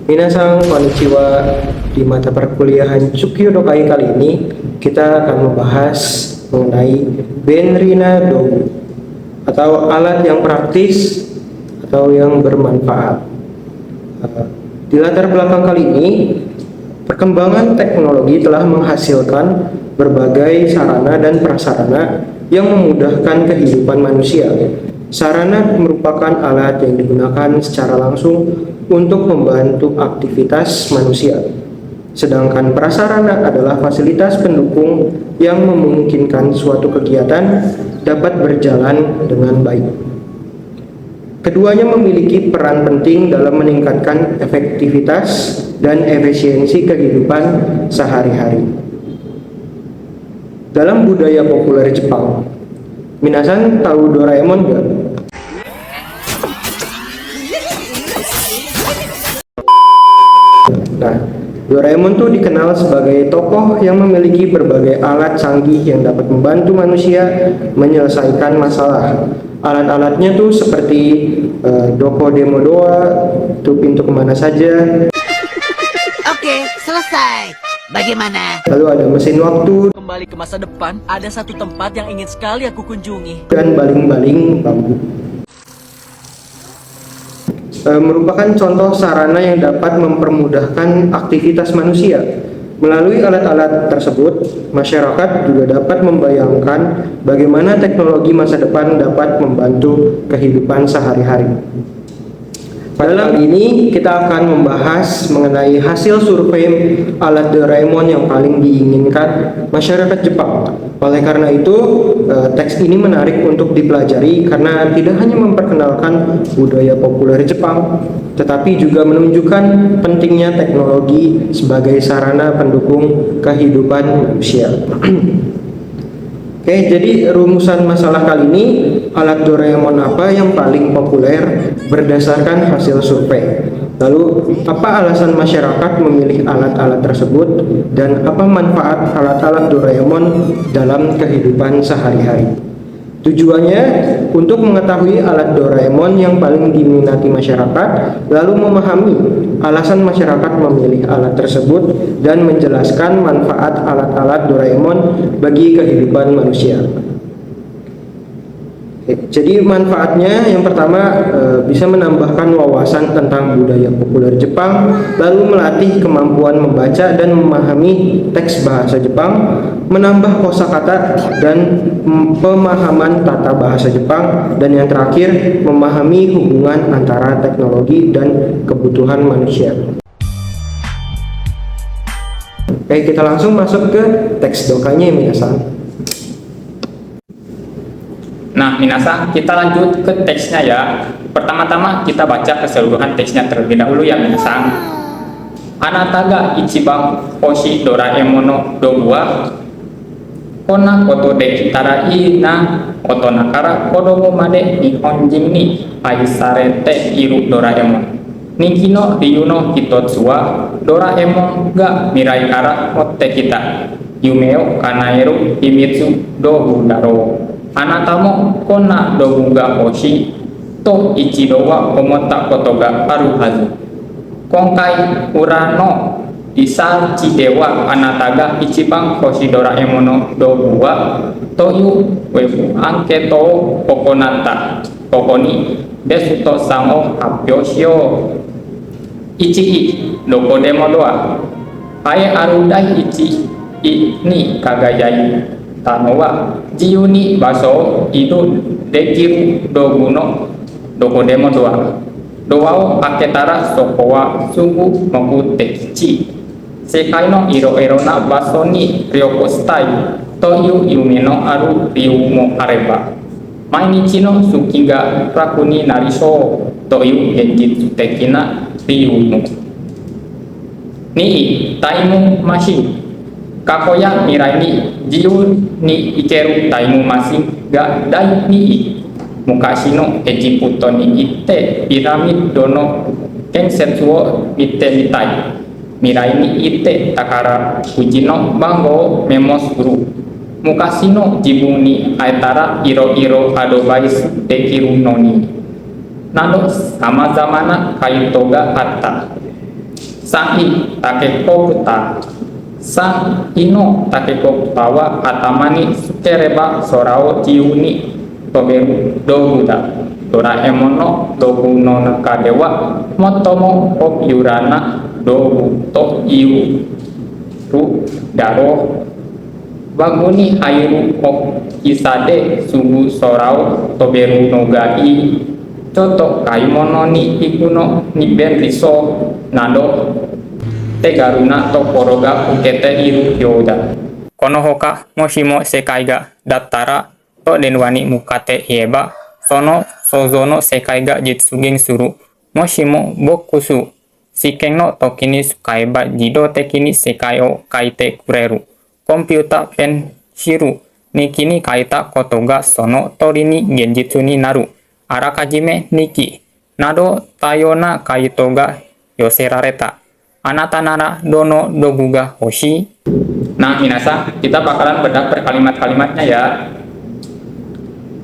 Minasan konnichiwa. Di mata perkuliahan Tsukyo Dokai kali ini kita akan membahas mengenai Benrina Dogu atau alat yang praktis atau yang bermanfaat. Di latar belakang kali ini, perkembangan teknologi telah menghasilkan berbagai sarana dan prasarana yang memudahkan kehidupan manusia. Sarana merupakan alat yang digunakan secara langsung untuk membantu aktivitas manusia. Sedangkan prasarana adalah fasilitas pendukung yang memungkinkan suatu kegiatan dapat berjalan dengan baik. Keduanya memiliki peran penting dalam meningkatkan efektivitas dan efisiensi kehidupan sehari-hari. Dalam budaya populer Jepang, minasan tahu Doraemon gak? Nah, Doraemon tuh dikenal sebagai tokoh yang memiliki berbagai alat canggih yang dapat membantu manusia menyelesaikan masalah. Alat-alatnya tuh seperti Doko Demo Doa, tuh pintu kemana saja. Oke, selesai. Bagaimana? Lalu ada mesin waktu Kembali ke masa depan, ada satu tempat yang ingin sekali aku kunjungi. dan baling-baling bambu. Merupakan contoh sarana yang dapat mempermudahkan aktivitas manusia. Melalui alat-alat tersebut, masyarakat juga dapat membayangkan bagaimana teknologi masa depan dapat membantu kehidupan sehari-hari. Pada kali ini kita akan membahas mengenai hasil survei alat Doraemon yang paling diinginkan masyarakat Jepang. Oleh karena itu, teks ini menarik untuk dipelajari karena tidak hanya memperkenalkan budaya populer Jepang, tetapi juga menunjukkan pentingnya teknologi sebagai sarana pendukung kehidupan manusia. Oke, jadi rumusan masalah kali ini, alat Doraemon apa yang paling populer berdasarkan hasil survei. Lalu, apa alasan masyarakat memilih alat-alat tersebut dan apa manfaat alat-alat Doraemon dalam kehidupan sehari-hari. Tujuannya untuk mengetahui alat Doraemon yang paling diminati masyarakat, lalu memahami alasan masyarakat memilih alat tersebut dan menjelaskan manfaat alat-alat Doraemon bagi kehidupan manusia. Jadi manfaatnya yang pertama bisa menambahkan wawasan tentang budaya populer Jepang, lalu melatih kemampuan membaca dan memahami teks bahasa Jepang, menambah kosakata dan pemahaman tata bahasa Jepang, dan yang terakhir memahami hubungan antara teknologi dan kebutuhan manusia. Oke, kita langsung masuk ke teks dokanya ya minasan. Nah, minasan, kita lanjut ke teksnya ya. Pertama-tama kita baca keseluruhan teksnya terlebih dahulu ya minasan. Anata ga ichiban hoshi Doraemon no dogu wa konna koto de kitara ii na otona kara kodomo made nihonjin ni aisarete iru Doraemon. Niki no ryu no hitotsu wa Doraemon ga mirai kara motte kita yume o kanaeru himitsu dogu daro. Anata mo konna dogu ga hoshi to ichido wa omotta koto ga aru hazu. Konkai urano disachi dewa anata ga ichiban hoshi Doraemon no dogu wa toyu webu anketo o kokonata kokoni desu to san o happyou shiyou. Ichi doko demo doa ae aru dai ichi ni kagayai tano wa jiyu ni baso idu dekiru dogu no doko demo doa doa o aketara soko wa sugu moku tekichi sekai no iro-iro na baso ni ryoko stai toyu yume no aru ryu mo areba mainichi no suki ga raku ni nariso toyu genjitsu tekina ryu mo ni taimu mashi kakoya mirai ni jiyu ni ikeru taimu mashi ga dai ni mukashi no Ejiputo ni ite piramid dono kensetsu wo mite mitai mirai ni ite takara fuji no bango memos guru mukashi no jibun ni aetara iro-iro adobais dekiru no ni nado samazama na kayuto ga atta Sang-i takeko puta. Sang ino takeko putawa atamani sukereba sorao jiuni toberu doguda. Doraemon no dogu no nakadewa motomo o yurana dogu to iu ru daro waguni hairu o isade sugu sorao toberu no gai coto kaimono ni ikuno ni ben riso nado tegaruna to koroga ukete iru yoda konohoka moshimo sekai ga dattara to denwani mukate hieba sono sozono sekai ga jitsuging suru moshimo bokusu shiken no tokini sukaeba jido tekini sekai o kaite kureru komputa pen shiru nikini kaita kotoga sono torini genjitsu ni naru arakajime niki nado tayona kaitoga yoserareta anatanara dono doguga hoshi. Nah minasa, kita bakalan bedah per kalimat-kalimatnya ya.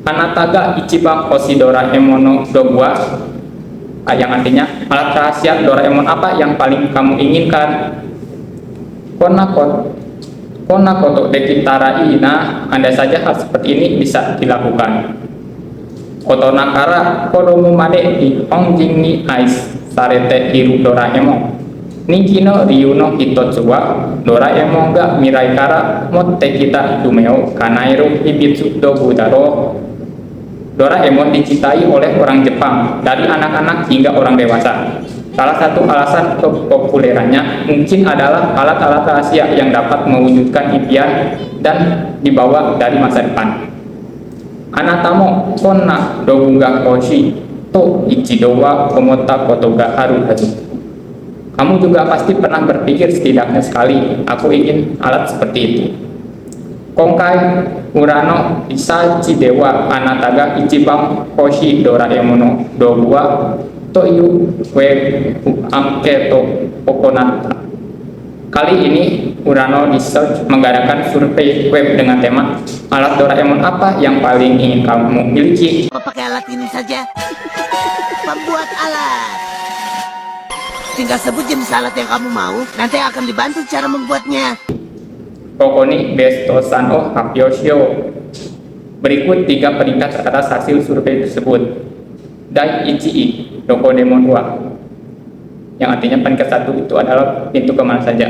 Anataga ichiban hoshi Doraemon no dogua, yang artinya alat rahasia Doraemon apa yang paling kamu inginkan. Konakoto dekitarai. Nah, andai saja hal seperti ini bisa dilakukan. Kotonakara kodomu made di ongjing ni ais sarete hiru Doraemon. Nikino ryuno hitotsuwa Doraemon ga mirai kara motte kita dumeo kanairu hibitsu dogu daro. Doraemon dicintai oleh orang Jepang dari anak-anak hingga orang dewasa. Salah satu alasan kepopulerannya mungkin adalah alat-alat rahasia yang dapat mewujudkan impian dan dibawa dari masa depan. Anatamo konna doguga hoshi to ichido wa komota koto ga haru hazu. Kamu juga pasti pernah berpikir setidaknya sekali, aku ingin alat seperti itu. Kongkai Urano Isachi dewa anataga ichiban hoshi Doraemon no dogua toyu web amketo okonata. Kali ini Urano Research mengadakan survei web dengan tema alat Doraemon apa yang paling ingin kamu miliki. Kau pakai alat ini saja. Pembuat alat. Tinggal sebut jenis alat yang kamu mau, nanti akan dibantu cara membuatnya. Kokoni Besto San o Hapyoshio. Berikut 3 peringkat atas hasil survei tersebut. Dai Ichii Dokodemon wa, yang artinya peringkat 1 itu adalah pintu kemana saja.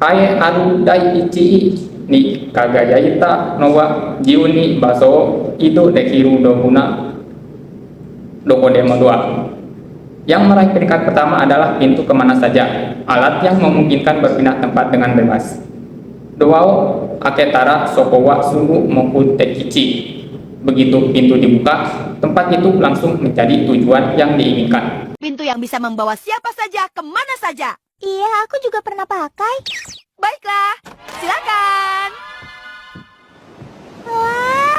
Ae Aru Dai Ichii ni Kagayaita Nowa Jiuni Baso Ido Dekiru Doguna Dokodemon wa. Yang meraih peringkat pertama adalah pintu kemana saja, alat yang memungkinkan berpindah tempat dengan bebas. Doao aketara sokowa sungguh maupun tekichi. Begitu pintu dibuka, tempat itu langsung menjadi tujuan yang diinginkan. Pintu yang bisa membawa siapa saja kemana saja. Iya, aku juga pernah pakai. Baiklah, silakan. Wah.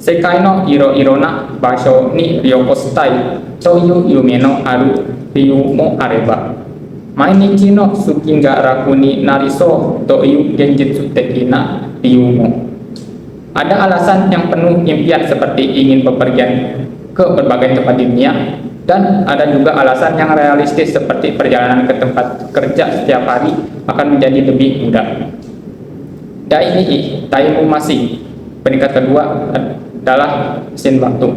Sekai no iro-irona basho ni ryokoshitai toyu yume no aru ryu mo areba. Mainichi no suki ga raku ni nariso toyu genjitsu tekina ryu mo. Ada alasan yang penuh impian seperti ingin bepergian ke berbagai tempat di dunia, dan ada juga alasan yang realistis seperti perjalanan ke tempat kerja setiap hari akan menjadi lebih mudah. Dainihi taimu masih. Peringkat kedua adalah mesin waktu.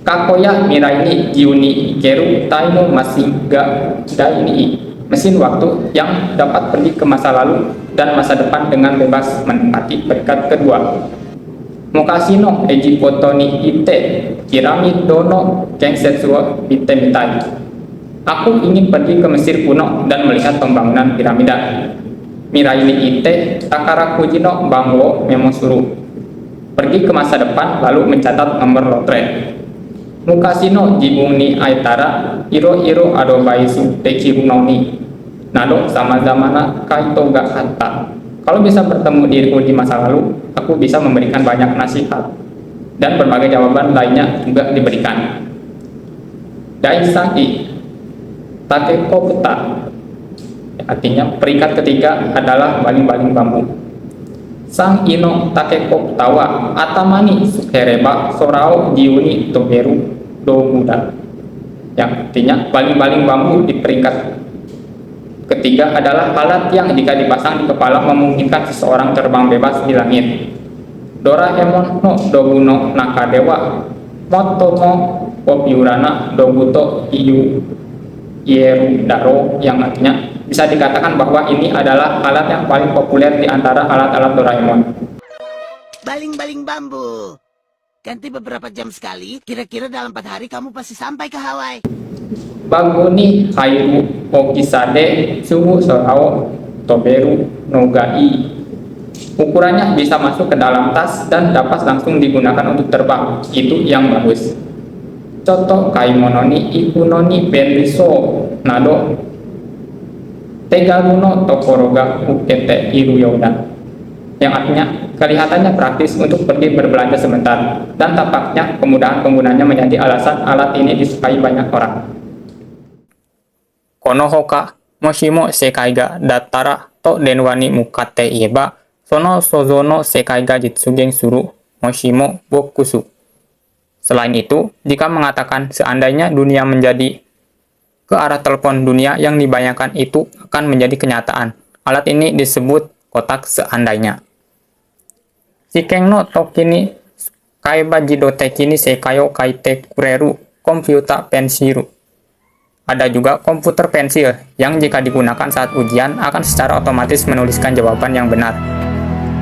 Kakoya Miraini Jiuni Ikeru Taimu masih ga Daini. Mesin waktu yang dapat pergi ke masa lalu dan masa depan dengan bebas menempati peringkat kedua. Mokashino Ejipoto ni Ite Kirami Dono Kensetsu Ite Mitai. Aku ingin pergi ke Mesir kuno dan melihat pembangunan piramida. Miraini Ite Takarakuji no Bangwo Memosuru. Pergi ke masa depan lalu mencatat nomor lotre. Mukashino Jibung ni Aitara Iro Adobaisu Tekiru no ni Nado sama zamana Kaito ga hatta. Kalau bisa bertemu diriku di masa lalu, aku bisa memberikan banyak nasihat. Dan berbagai jawaban lainnya juga diberikan. Daisaki Takeko Puta. Artinya peringkat ketiga adalah baling-baling bambu. Sang ino takeko tawa atamani sukereba sorao jiuni toberu doguda, yang artinya baling-baling bambu di peringkat ketiga adalah alat yang jika dipasang di kepala memungkinkan seseorang terbang bebas di langit. Doraemon no dogu no nakadewa motomo opiurana doguto iyu yeru daro, yang artinya bisa dikatakan bahwa ini adalah alat yang paling populer di antara alat-alat Doraemon. Baling-baling bambu. Ganti beberapa jam sekali, kira-kira dalam 4 hari kamu pasti sampai ke Hawaii. Baguni hairu okisade suhu sorao toberu nogai. Ukurannya bisa masuk ke dalam tas dan dapat langsung digunakan untuk terbang. Itu yang bagus. Contoh kaimononi ikunoni benriso nado tegaruno tokoroga ukete iruyoda, yang artinya kelihatannya praktis untuk pergi berbelanja sebentar, dan tampaknya kemudahan penggunanya menjadi alasan alat ini disukai banyak orang. Konohoka moshimo sekai ga dattara to denwani mukate ieba sono sozono sekai ga jitsugen suru moshimo bokusu. Selain itu, jika mengatakan seandainya dunia menjadi ke arah telepon dunia yang dibayangkan itu akan menjadi kenyataan. Alat ini disebut kotak seandainya. Shiken no toki ni kaiba jidoteki ni sekai o kaite kureru komputer pensiru. Ada juga komputer pensil yang jika digunakan saat ujian akan secara otomatis menuliskan jawaban yang benar.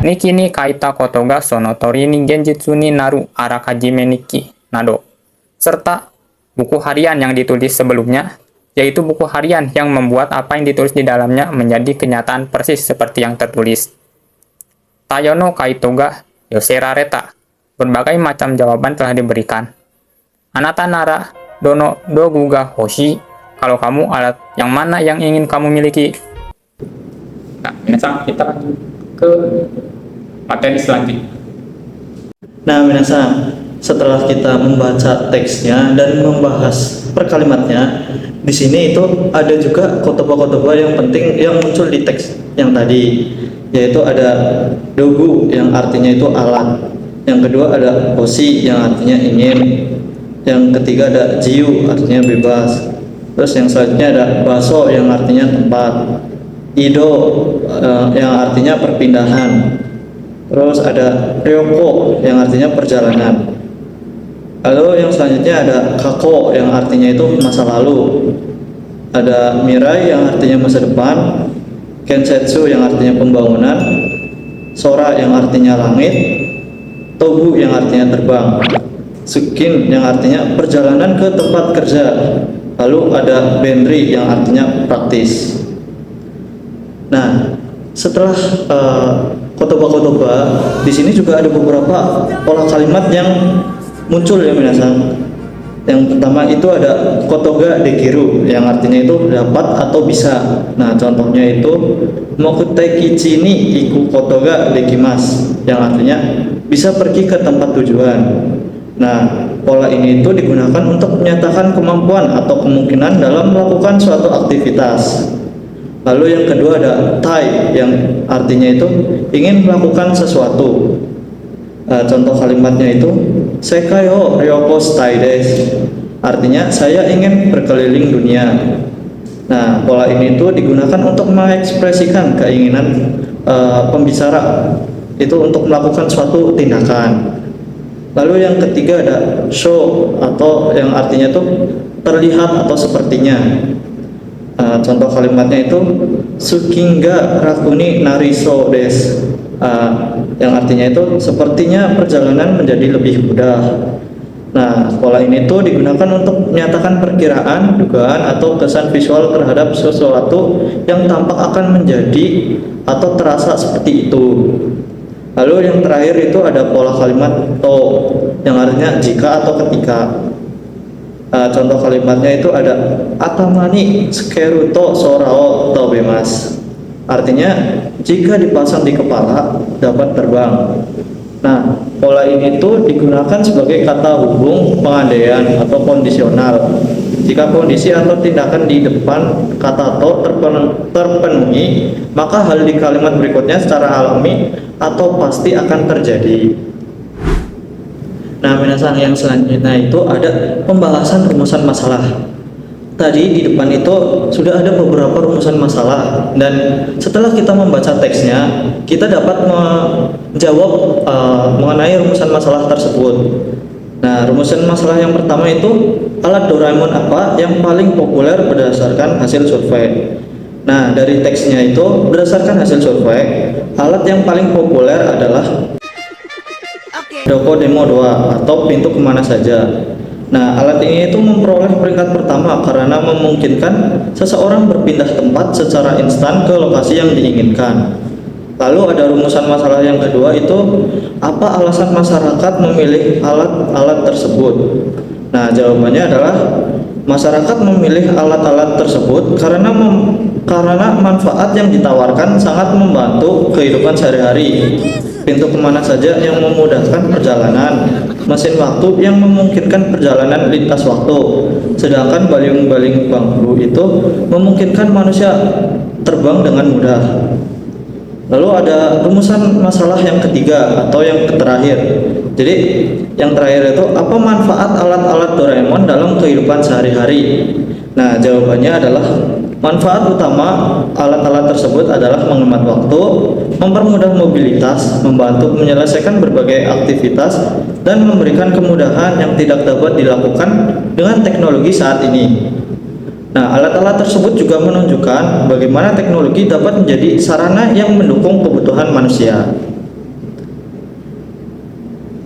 Niki ni kaita koto ga sonotori ni genjitsu ni naru arakajime niki nado. Serta buku harian yang ditulis sebelumnya, yaitu buku harian yang membuat apa yang ditulis di dalamnya menjadi kenyataan persis seperti yang tertulis. Tayono kaito ga yoserareta. Berbagai macam jawaban telah diberikan. Anata nara dono dogu ga hoshi. Kalau kamu, alat yang mana yang ingin kamu miliki? Nah, minasan, kita lanjut ke materi selanjutnya. Nah, minasan, setelah kita membaca teksnya dan membahas per kalimatnya, di sini itu ada juga kotoba-kotoba yang penting yang muncul di teks yang tadi, yaitu ada dogu yang artinya itu alat, yang kedua ada hoshi yang artinya ingin, yang ketiga ada jiu artinya bebas, terus yang selanjutnya ada baso yang artinya tempat, ido yang artinya perpindahan, terus ada ryoko yang artinya perjalanan. Lalu yang selanjutnya ada kako yang artinya itu masa lalu, ada mirai yang artinya masa depan, kensetsu yang artinya pembangunan, sora yang artinya langit, tobu yang artinya terbang, sukin yang artinya perjalanan ke tempat kerja, lalu ada benri yang artinya praktis. Nah, setelah kotoba-kotoba, di sini juga ada beberapa pola kalimat yang muncul ya minasan. Yang pertama itu ada kotoga dekiru yang artinya itu dapat atau bisa. Nah, contohnya itu mokuteki ni iku kotoga dekimas yang artinya bisa pergi ke tempat tujuan. Nah, pola ini itu digunakan untuk menyatakan kemampuan atau kemungkinan dalam melakukan suatu aktivitas. Lalu yang kedua ada tai yang artinya itu ingin melakukan sesuatu. Contoh kalimatnya itu sekai o ryoko shitai desu, artinya saya ingin berkeliling dunia. Nah, pola ini itu digunakan untuk mengekspresikan keinginan pembicara itu untuk melakukan suatu tindakan. Lalu yang ketiga ada show atau yang artinya itu terlihat atau sepertinya. Contoh kalimatnya itu sukinga rakuni nariso des, yang artinya itu sepertinya perjalanan menjadi lebih mudah. Nah, pola ini tuh digunakan untuk menyatakan perkiraan, dugaan, atau kesan visual terhadap sesuatu yang tampak akan menjadi atau terasa seperti itu. Lalu yang terakhir itu ada pola kalimat to yang artinya jika atau ketika. Contoh kalimatnya itu ada atamani skeruto sorao tobemas, artinya jika dipasang di kepala dapat terbang. Nah, pola ini tuh digunakan sebagai kata hubung pengandaian atau kondisional. Jika kondisi atau tindakan di depan kata to terpenuhi, maka hal di kalimat berikutnya secara alami atau pasti akan terjadi. Nah, minasan yang selanjutnya itu ada pembahasan rumusan masalah. Tadi di depan itu sudah ada beberapa rumusan masalah, dan setelah kita membaca teksnya, kita dapat menjawab mengenai rumusan masalah tersebut. Nah, rumusan masalah yang pertama itu, alat Doraemon apa yang paling populer berdasarkan hasil survei. Nah, dari teksnya itu, berdasarkan hasil survei, alat yang paling populer adalah Doko Demo 2 atau pintu kemana saja. Nah, alat ini itu memperoleh peringkat pertama karena memungkinkan seseorang berpindah tempat secara instan ke lokasi yang diinginkan. Lalu ada rumusan masalah yang kedua itu, apa alasan masyarakat memilih alat-alat tersebut? Nah, jawabannya adalah masyarakat memilih alat-alat tersebut karena manfaat yang ditawarkan sangat membantu kehidupan sehari-hari. Pintu kemana saja yang memudahkan perjalanan, mesin waktu yang memungkinkan perjalanan lintas waktu, sedangkan baling-baling bambu itu memungkinkan manusia terbang dengan mudah. Lalu ada rumusan masalah yang ketiga atau yang terakhir. Jadi yang terakhir itu, apa manfaat alat-alat Doraemon dalam kehidupan sehari-hari? Nah, jawabannya adalah manfaat utama alat-alat tersebut adalah menghemat waktu, mempermudah mobilitas, membantu menyelesaikan berbagai aktivitas, dan memberikan kemudahan yang tidak dapat dilakukan dengan teknologi saat ini. Nah, alat-alat tersebut juga menunjukkan bagaimana teknologi dapat menjadi sarana yang mendukung kebutuhan manusia.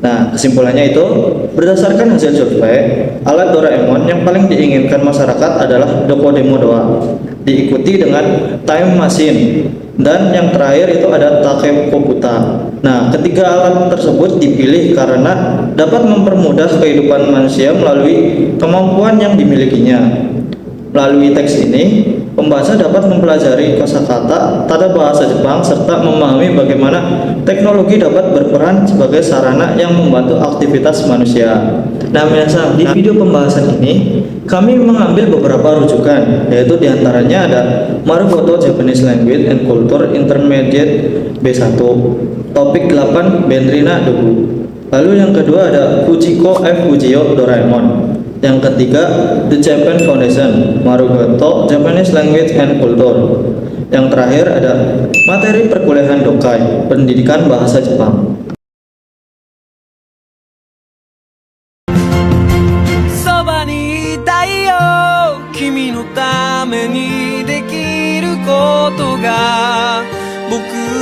Nah, kesimpulannya itu, berdasarkan hasil survei, alat Doraemon yang paling diinginkan masyarakat adalah Doko Demo 2, diikuti dengan Time Machine, dan yang terakhir itu ada Take Kobuta. Nah, ketiga alat tersebut dipilih karena dapat mempermudah kehidupan manusia melalui kemampuan yang dimilikinya. Melalui teks ini, pembaca dapat mempelajari kosakata, tata bahasa Jepang, serta memahami bagaimana teknologi dapat berperan sebagai sarana yang membantu aktivitas manusia. Nah, minasan, di video pembahasan ini, kami mengambil beberapa rujukan, yaitu diantaranya ada Marugoto Japanese Language and Culture Intermediate B1, topik 8 Benrina Dobu. Lalu yang kedua ada Fujiko F. Fujio Doraemon. Yang ketiga, The Japan Foundation, Marugoto, Japanese Language and Culture. Yang terakhir ada materi perkuliahan Dokai, pendidikan bahasa Jepang. Soba ni itai yo, kimi no tame ni dekiru koto ga boku